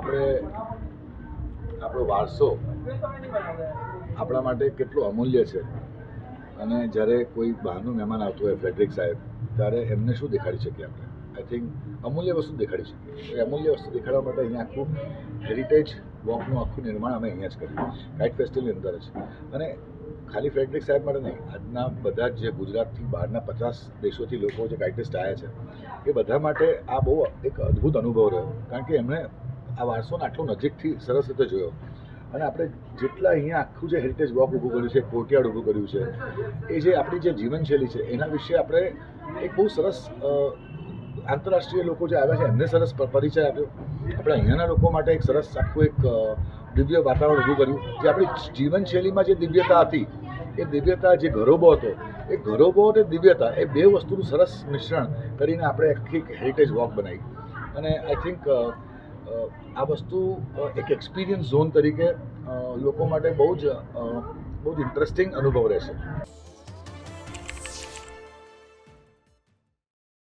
આપણે આપણો વારસો આપણા માટે કેટલો અમૂલ્ય છે અને જ્યારે કોઈ બહારનું મહેમાન આવતું હોય ફ્રેડરિક સાહેબ ત્યારે એમને શું દેખાડી શકીએ આપણે આઈ થિંક અમૂલ્ય વસ્તુ દેખાડી શકીએ. એ અમૂલ્ય વસ્તુ દેખાડવા માટે અહીંયા આખું હેરિટેજ વોકનું આખું નિર્માણ અમે અહીંયા જ કર્યું કાઇટ ફેસ્ટિવલની અંદર જ. અને ખાલી ફ્રેડરિક સાહેબ માટે નહીં, આજના બધા જ જે ગુજરાતથી બહારના 50 દેશોથી લોકો જે કાઇટિસ્ટ આવ્યા છે એ બધા માટે આ બહુ એક અદ્ભુત અનુભવ રહ્યો, કારણ કે એમણે આ વારસોને આટલો નજીકથી સરસ રીતે જોયો. અને આપણે જેટલા અહીંયા આખું જે હેરિટેજ વોક ઊભું કર્યું છે, કોર્ટયાર્ડ ઊભું કર્યું છે, એ જે આપણી જે જીવનશૈલી છે એના વિશે આપણે એક બહુ સરસ આંતરરાષ્ટ્રીય લોકો જે આવ્યા છે એમને સરસ પરિચય આપ્યો. આપણે અહીંયાના લોકો માટે એક સરસ આખું એક દિવ્ય વાતાવરણ ઊભું કર્યું. જે આપણી જીવનશૈલીમાં જે દિવ્યતા હતી એ દિવ્યતા, જે ઘરોબો હતો એ ઘરોબો અને દિવ્યતા, એ બે વસ્તુનું સરસ મિશ્રણ કરીને આપણે આખી હેરિટેજ વોક બનાવી. અને આઈ થિંક આ વસ્તુ એક એક્સપિરિયન્સ ઝોન તરીકે લોકો માટે બહુ જ ઇન્ટરેસ્ટિંગ અનુભવ રહેશે.